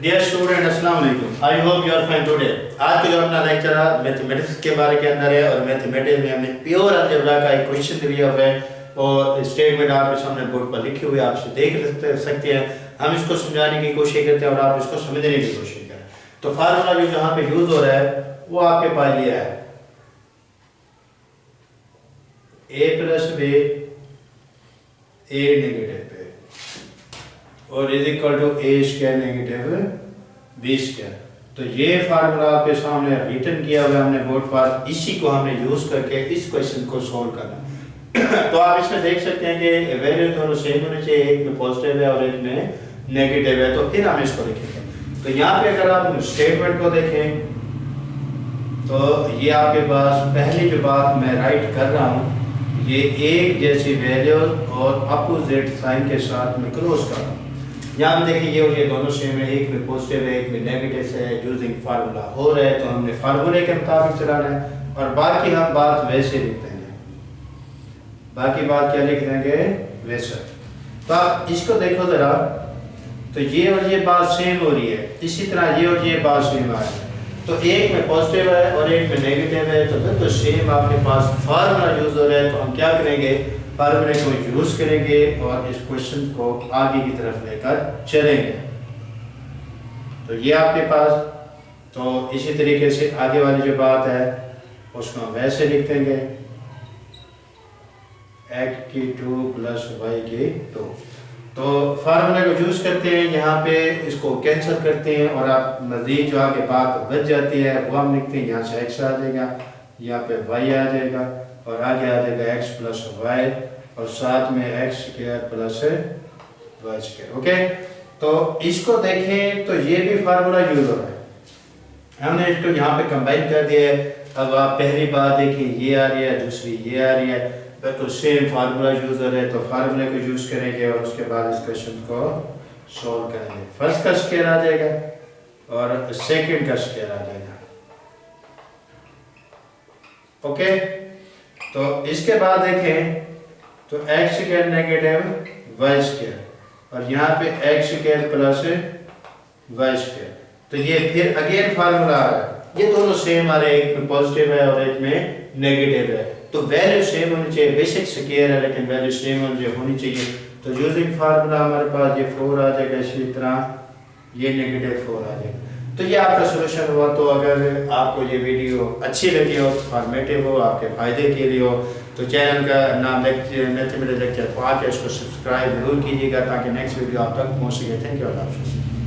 Dear student अस्सलाम वालेकुम। I hope you are fine today. आज का जो अपना लेक्चर है मैथमेटिक्स के बारे के अंदर है और मैथमेटिक्स में हमने प्योर अलजेब्रा का एक क्वेश्चन दिया हुआ है और स्टेटमेंट आपके सामने बोर्ड पर लिखी हुई है, आपसे देख सकते हैं। हम इसको समझाने की कोशिश करते हैं और आप इसको समझने की कोशिश करें। तो फार्मूला जो यहाँ पे यूज हो रहा है वो आपके पास ये है a plus b a negative पे और is equal to a square negative b square. तो ये फार्मूला आपके सामने रिटन किया हुआ है हमने बोर्ड पर, इसी को हमने यूज करके इस क्वेश्चन को सॉल्व करना। तो आप इसमें देख सकते हैं कि वैल्यू दोनों सेम होने चाहिए, एक में पॉजिटिव है और एक में नेगेटिव है। तो फिर हम इसको लिखेंगे। तो यहाँ पे अगर आप स्टेटमेंट को देखें तो ये आपके पास पहली जो बात मैं राइट कर रहा हूँ, ये एक जैसी वैल्यू और अपोजिट साइन के साथ मैं क्लोज कर रहा हूँ। यहाँ पे देखिए ये और ये दोनों सेम है, एक में पॉजिटिव है एक में नेगेटिव है। यूजिंग फार्मूला हो रहा है तो हमने फार्मूले के मुताबिक चलाना है और बाकी हम बात वैसे लिख देंगे। बाकी बात क्या लिख देंगे वैसे। तो आप इसको देखो जरा, तो ये और ये बात सेम हो रही है, इसी तरह ये और ये बात सेम आ रही है। तो एक में पॉजिटिव है और एक में नेगेटिव है, तो बिल्कुल सेम आपके पास फार्मूला यूज हो रहा है। तो हम क्या करेंगे, फार्मूले को यूज करेंगे और इस क्वेश्चन को आगे की तरफ लेकर चलेंगे। तो ये आपके पास, तो इसी तरीके से आगे वाली जो बात है उसको हम वैसे लिख देंगे x की 2 प्लस y की 2। तो फार्मूले को यूज करते हैं, यहाँ पे इसको कैंसिल करते हैं और आप मजीद जो आगे बात बच जाती है वो हम लिखते हैं। यहाँ से x आ जाएगा, यहाँ पे y आ जाएगा और आगे आ जाएगा x प्लस y और साथ में x square plus y square. Okay, तो इसको देखें तो ये भी फार्मूला यूज हो रहा है, हमने इसको यहाँ पे कंबाइन कर दिया है। अब आप पहली बात देखिए ये आ रही है, दूसरी ये आ रही है, तो सेम फार्मूला यूज हो रहा है। तो फार्मूले को यूज करेंगे और उसके बाद इस क्वेश्चन को सॉल्व करेंगे। फर्स्ट का स्क्वायर आ जाएगा और सेकंड का स्क्वायर आ जाएगा। ओके, तो इसके बाद देखें तो x square negative y square और यहाँ पे x square plus y square. तो ये फिर अगेन फार्मूला आ रहा है, ये दोनों सेम आ रहे हैं, एक में पॉजिटिव है और एक में नेगेटिव है। तो वैल्यू सेम होनी चाहिए, बेसिक स्क्वायर है लेकिन वैल्यू सेम होनी चाहिए। तो यूजिंग फार्मूला हमारे पास ये 4 आ जाएगा, इसी तरह ये नेगेटिव 4 आ जाएगा। तो ये आपका सोल्यूशन हुआ। तो अगर आपको ये वीडियो अच्छी लगी हो, फॉर्मेटिव हो, आपके फ़ायदे के लिए हो, तो चैनल का नाम मैथमेटिक्स लेक्चर पाके इसको सब्सक्राइब जरूर कीजिएगा ताकि नेक्स्ट वीडियो आप तक पहुँच सके। थैंक यू, अल्लाह हाफ़िज़।